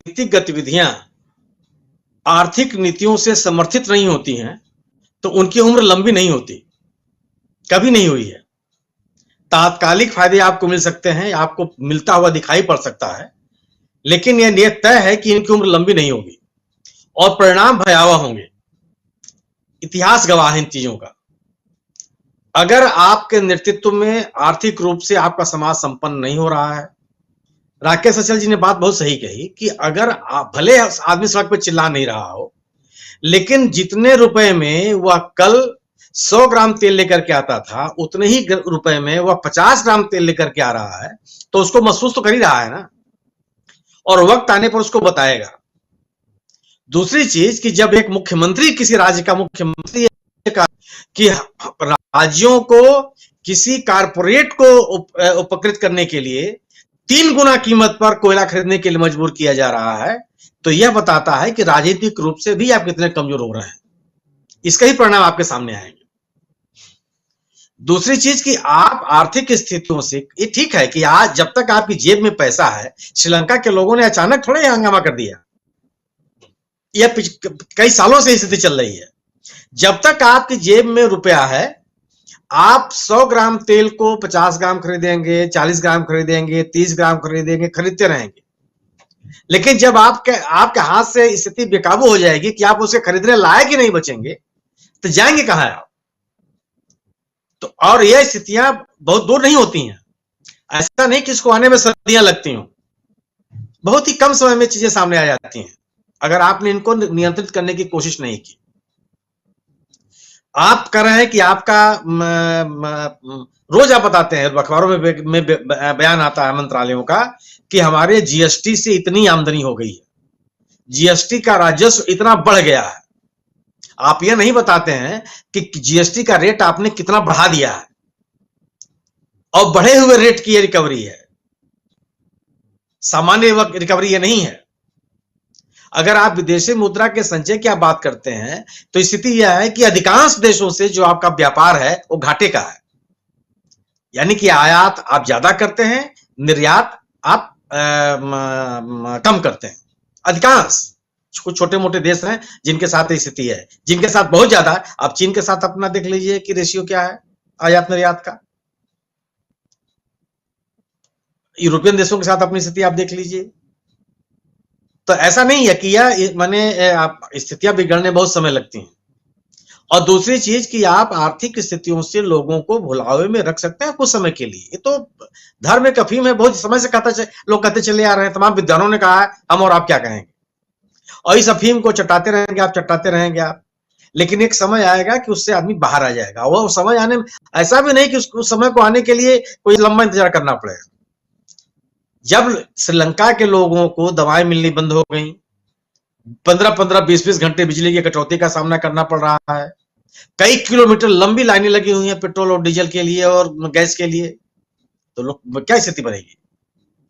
राजनीतिक गतिविधियां आर्थिक नीतियों से समर्थित नहीं होती हैं तो उनकी उम्र लंबी नहीं होती, कभी नहीं हुई है। तात्कालिक फायदे आपको मिल सकते हैं, आपको मिलता हुआ दिखाई पड़ सकता है, लेकिन यह तय है कि इनकी उम्र लंबी नहीं होगी और परिणाम भयावह होंगे। इतिहास गवाह है इन चीजों का। अगर आपके नेतृत्व में आर्थिक रूप से आपका समाज संपन्न नहीं हो रहा है, राकेश अचल जी ने बात बहुत सही कही कि अगर भले आदमी सड़क पर चिल्ला नहीं रहा हो, लेकिन जितने रुपए में वह कल 100 ग्राम तेल लेकर के आता था, उतने ही रुपए में वह 50 ग्राम तेल लेकर के आ रहा है, तो उसको महसूस तो कर ही रहा है ना, और वक्त आने पर उसको बताएगा। दूसरी चीज कि जब एक मुख्यमंत्री, किसी राज्य का मुख्यमंत्री कि राज्यों को किसी कारपोरेट को उपकृत करने के लिए 3 गुना कीमत पर कोयला खरीदने के लिए मजबूर किया जा रहा है, तो यह बताता है कि राजनीतिक रूप से भी आप कितने कमजोर हो रहे हैं। इसका ही परिणाम आपके सामने आएंगे। दूसरी चीज कि आप आर्थिक स्थितियों से, ये ठीक है कि आज जब तक आपकी जेब में पैसा है, श्रीलंका के लोगों ने अचानक थोड़े हंगामा कर दिया, यह कई सालों से स्थिति चल रही है। जब तक आपकी जेब में रुपया है, आप 100 ग्राम तेल को 50 ग्राम खरीदेंगे, 40 ग्राम खरीदेंगे, 30 ग्राम खरीदेंगे, खरीदते रहेंगे। लेकिन जब आपके हाथ से स्थिति बेकाबू हो जाएगी कि आप उसे खरीदने लायक ही नहीं बचेंगे, तो जाएंगे कहां आप? तो और यह स्थितियां बहुत दूर नहीं होती हैं। ऐसा नहीं कि इसको आने में सदियां लगती हों, बहुत ही कम समय में चीजें सामने आ जाती हैं अगर आपने इनको नियंत्रित करने की कोशिश नहीं की। आप कर रहे हैं कि आपका रोज आप बताते हैं, अखबारों में बयान आता है मंत्रालयों का कि हमारे जीएसटी से इतनी आमदनी हो गई है, जीएसटी का राजस्व इतना बढ़ गया है। आप यह नहीं बताते हैं कि जीएसटी का रेट आपने कितना बढ़ा दिया है, और बढ़े हुए रेट की यह रिकवरी है, सामान्य रिकवरी यह नहीं है। अगर आप विदेशी मुद्रा के संचय की बात करते हैं तो स्थिति यह है कि अधिकांश देशों से जो आपका व्यापार है वो घाटे का है, यानी कि आयात आप ज्यादा करते हैं, निर्यात आप कम करते हैं। अधिकांश, कुछ छोटे मोटे देश हैं जिनके साथ स्थिति है, जिनके साथ बहुत ज्यादा। आप चीन के साथ अपना देख लीजिए कि रेशियो क्या है आयात निर्यात का, यूरोपियन देशों के साथ अपनी स्थिति आप देख लीजिए। तो ऐसा नहीं है कि यह माने स्थितियां बिगड़ने बहुत समय लगती हैं। और दूसरी चीज कि आप आर्थिक स्थितियों से लोगों को भुलावे में रख सकते हैं कुछ समय के लिए। ये तो धर्म एक अफीम है, बहुत समय से लोग कहते चले आ रहे हैं, तमाम विद्वानों ने कहा है, हम और आप क्या कहेंगे। और इस अफीम को चटाते रहेंगे आप, चटाते रहेंगे आप, लेकिन एक समय आएगा कि उससे आदमी बाहर आ जाएगा। वह समय आने में ऐसा भी नहीं कि उस समय को आने के लिए कोई लंबा इंतजार करना पड़ेगा। जब श्रीलंका के लोगों को दवाएं मिलनी बंद हो गई, 15-15, 20-20 घंटे बिजली की कटौती का सामना करना पड़ रहा है, कई किलोमीटर लंबी लाइनें लगी हुई हैं पेट्रोल और डीजल के लिए और गैस के लिए, तो लोग क्या स्थिति बनेगी?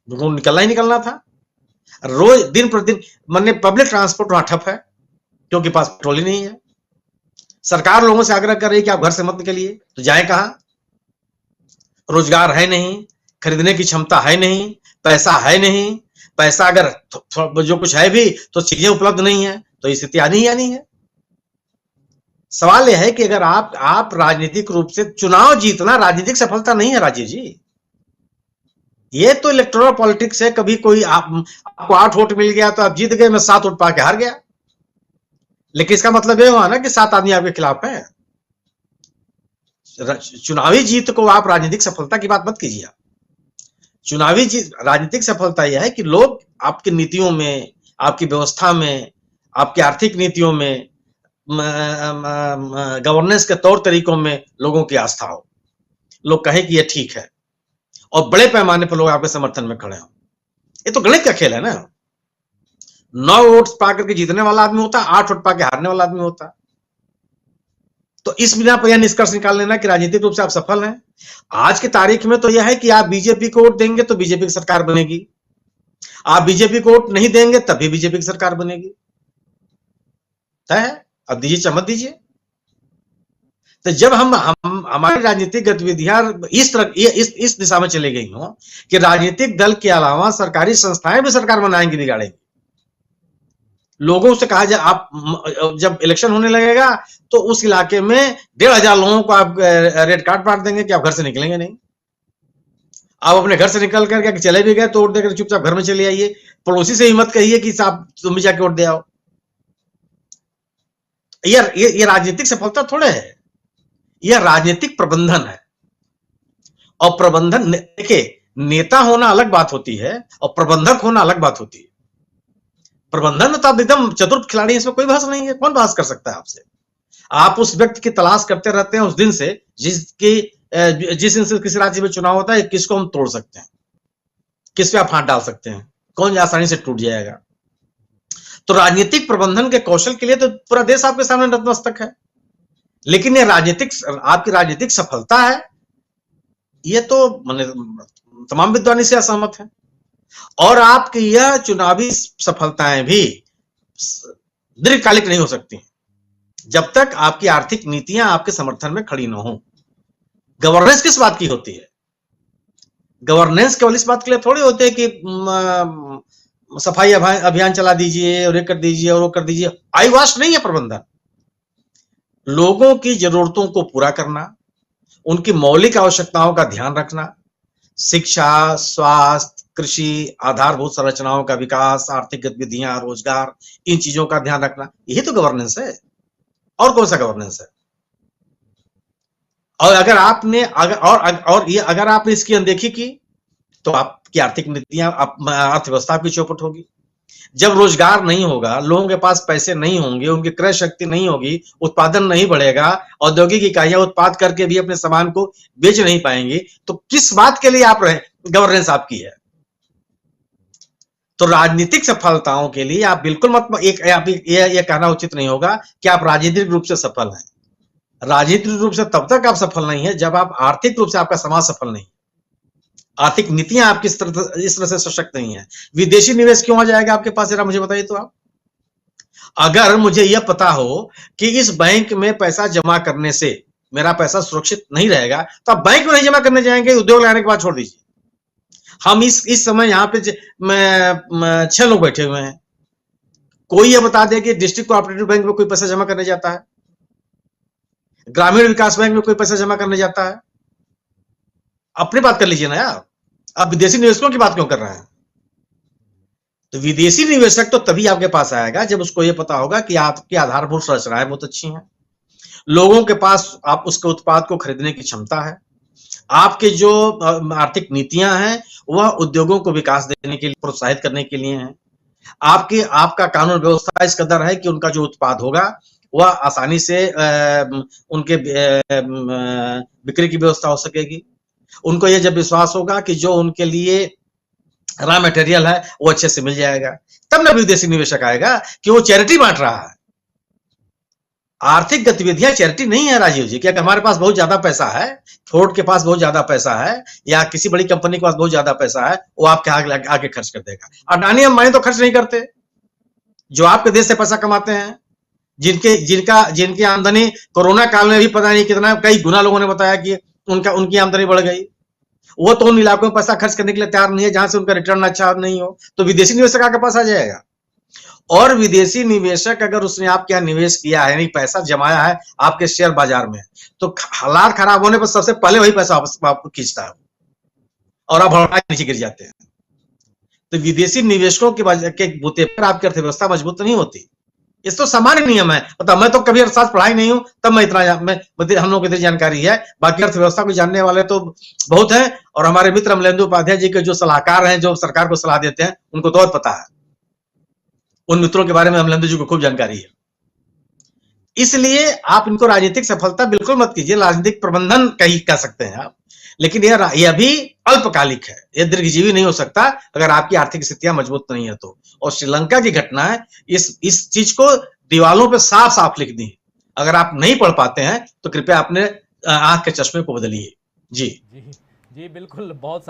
लोगों को निकलना ही निकलना था। रोज दिन प्रतिदिन मैंने पब्लिक ट्रांसपोर्ट वहां ठप है क्योंकि पास पेट्रोल ही नहीं है। सरकार लोगों से आग्रह कर रही है कि आप घर से मत निकलिए, तो जाए कहां? रोजगार है नहीं, खरीदने की क्षमता है नहीं, पैसा है नहीं, पैसा अगर जो कुछ है भी तो चीजें उपलब्ध नहीं है, तो स्थिति आनी ही आनी है। सवाल यह है कि अगर आप राजनीतिक रूप से चुनाव जीतना राजनीतिक सफलता नहीं है राजीव जी, ये तो इलेक्टोरल पॉलिटिक्स है। कभी कोई आपको 8 वोट मिल गया तो आप जीत गए, मैं 7 वोट पाके हार गया, लेकिन इसका मतलब यह हुआ ना कि 7 आदमी आपके खिलाफ है। चुनावी जीत को आप राजनीतिक सफलता की बात मत कीजिए। चुनावी राजनीतिक सफलता यह है कि लोग आपकी नीतियों में, आपकी व्यवस्था में, आपकी आर्थिक नीतियों में, गवर्नेंस के तौर तरीकों में लोगों की आस्था हो, लोग कहें कि यह ठीक है, और बड़े पैमाने पर लोग आपके समर्थन में खड़े हों। ये तो गणित का खेल है ना। 9 वोट पाकर के जीतने वाला आदमी होता, 8 वोट पाकर हारने वाला आदमी होता। तो इस बिना पर यह निष्कर्ष निकाल लेना कि राजनीतिक रूप से आप सफल हैं आज की तारीख में, तो यह है कि आप बीजेपी को वोट देंगे तो बीजेपी की सरकार बनेगी, आप बीजेपी को वोट नहीं देंगे तब भी बीजेपी की सरकार बनेगी। तय है, अब दीजिए चमत दीजिए। तो जब हम हमारी राजनीतिक गतिविधियां इस तरह इस दिशा में चली गई हो कि राजनीतिक दल के अलावा सरकारी संस्थाएं भी सरकार बनाएंगी, बिगाड़ेंगी, लोगों से कहा जाए, आप जब इलेक्शन होने लगेगा तो उस इलाके में 1,500 लोगों को आप रेड कार्ड बांट देंगे कि आप घर से निकलेंगे नहीं। आप अपने घर से निकल करके चले भी गए तो वोट देकर चुपचाप घर में चले आइए। पड़ोसी से ही मत कहिए कि साहब तुम भी जाके वोट दे आओ। ये राजनीतिक सफलता थोड़े है, यह राजनीतिक प्रबंधन है। और प्रबंधन, देखिए, नेता होना अलग बात होती है और प्रबंधक होना अलग बात होती है। प्रबंधन में तो आप एकदम चतुर खिलाड़ी, इसमें कोई बहस नहीं है। कौन बहस कर सकता है आपसे? आप उस व्यक्ति की तलाश करते रहते हैं उस दिन से जिस दिन से किसी राज्य में चुनाव होता है, किसको हम तोड़ सकते हैं, किस पे आप हाथ डाल सकते हैं, कौन आसानी से टूट जाएगा। तो राजनीतिक प्रबंधन के कौशल के लिए तो पूरा देश आपके सामने नतमस्तक है। लेकिन ये आपकी राजनीतिक सफलता है, ये तो तमाम विद्वान से असहमत है। और आपकी यह चुनावी सफलताएं भी दीर्घकालिक नहीं हो सकती जब तक आपकी आर्थिक नीतियां आपके समर्थन में खड़ी न हो। गवर्नेंस किस बात की होती है? गवर्नेंस केवल इस बात के लिए थोड़ी होती है कि सफाई अभियान चला दीजिए और ये कर दीजिए और वो कर दीजिए। आईवाश नहीं है प्रबंधन। लोगों की जरूरतों को पूरा करना, उनकी मौलिक आवश्यकताओं का ध्यान रखना, शिक्षा, स्वास्थ्य, कृषि, आधारभूत संरचनाओं का विकास, आर्थिक गतिविधियां, रोजगार, इन चीजों का ध्यान रखना, यही तो गवर्नेंस है। और कौन सा गवर्नेंस है? और अगर आपने अगर आपने इसकी अनदेखी की तो आपकी आर्थिक नीतियां, अर्थव्यवस्था की चौपट होगी। जब रोजगार नहीं होगा, लोगों के पास पैसे नहीं होंगे, उनकी क्रय शक्ति नहीं होगी, उत्पादन नहीं बढ़ेगा, औद्योगिक इकाइयां उत्पाद करके भी अपने सामान को बेच नहीं पाएंगी, तो किस बात के लिए आप रहे गवर्नेंस आपकी है? तो राजनीतिक सफलताओं के लिए आप बिल्कुल मत ये कहना उचित नहीं होगा कि आप राजनीतिक रूप से सफल हैं। राजनीतिक रूप से तब तक आप सफल नहीं है जब आप आर्थिक रूप से, आपका समाज सफल नहीं, आर्थिक नीतियां आपकी इस तरह से सशक्त नहीं है। विदेशी निवेश क्यों आ जाएगा आपके पास, जरा मुझे बताइए तो आप। अगर मुझे यह पता हो कि इस बैंक में पैसा जमा करने से मेरा पैसा सुरक्षित नहीं रहेगा, तो आप बैंक में नहीं जमा करने जाएंगे, उद्योग लगाने के बाद छोड़ दीजिए। हम इस समय यहाँ पे 6 लोग बैठे हुए हैं। कोई ये बता दे कि डिस्ट्रिक्ट कोऑपरेटिव बैंक में कोई पैसा जमा करने जाता है, ग्रामीण विकास बैंक में कोई पैसा जमा करने जाता है? अपनी बात कर लीजिए ना यार, आप विदेशी निवेशकों की बात क्यों कर रहे हैं? तो विदेशी निवेशक तो तभी आपके पास आएगा जब उसको यह पता होगा कि आपकी आधारभूत संरचनाएं बहुत अच्छी हैं, लोगों के पास आप उसके उत्पाद को खरीदने की क्षमता है, आपके जो आर्थिक नीतियां हैं वह उद्योगों को विकास देने के लिए, प्रोत्साहित करने के लिए हैं, आपका कानून व्यवस्था इस कदर है कि उनका जो उत्पाद होगा वह आसानी से उनके बिक्री की व्यवस्था हो सकेगी। उनको यह जब विश्वास होगा कि जो उनके लिए रॉ मटेरियल है वो अच्छे से मिल जाएगा, तब ना विदेशी निवेशक आएगा कि वो चैरिटी बांट रहा है। आर्थिक गतिविधियां चैरिटी नहीं है राजीव जी, कि हमारे पास बहुत ज्यादा पैसा है, फोर्ड के पास बहुत ज्यादा पैसा है या किसी बड़ी कंपनी के पास बहुत ज्यादा पैसा है, वो आपके आगे खर्च कर देगा। अडानी अंबानी तो खर्च नहीं करते, जो आपके देश से पैसा कमाते हैं, जिनकी आमदनी कोरोना काल में भी पता नहीं कितना, कई गुना लोगों ने बताया कि उनकी आमदनी बढ़ गई, वो तो उन इलाकों में पैसा खर्च करने के लिए तैयार नहीं है जहां से उनका रिटर्न अच्छा नहीं हो, तो विदेशी निवेशक आपके पास आ जाएगा। और विदेशी निवेशक अगर उसने आपके यहाँ निवेश किया है, नहीं पैसा जमाया है आपके शेयर बाजार में, तो हालात खराब होने पर सबसे पहले वही पैसा वापस खींचता है और आप भड़का नीचे गिर जाते हैं। तो विदेशी निवेशकों के बूते पर आपकी अर्थव्यवस्था मजबूत नहीं होती। इस तो सामान्य नियम है। मतलब मैं तो कभी अर्थशास्त्र पढ़ाई नहीं हूं, तब मैं हम लोग को इतनी जानकारी है। बाकी अर्थव्यवस्था को जानने वाले तो बहुत हैं, और हमारे मित्र अमलेंदु उपाध्याय जी के जो सलाहकार हैं, जो सरकार को सलाह देते हैं, उनको तो और पता है। उन मित्रों के बारे में अमलेंदु जी को खूब जानकारी है। इसलिए आप इनको राजनीतिक सफलता बिल्कुल मत कीजिए, राजनीतिक प्रबंधन कह सकते हैं आप, लेकिन यह भी अल्पकालिक है, यह दीर्घजीवी नहीं हो सकता अगर आपकी आर्थिक स्थितियां मजबूत नहीं है तो। और श्रीलंका की घटना है इस चीज को दीवालों पे साफ साफ लिख दी। अगर आप नहीं पढ़ पाते हैं तो कृपया अपने आंख के चश्मे को बदलिए। जी जी जी बिल्कुल, बहुत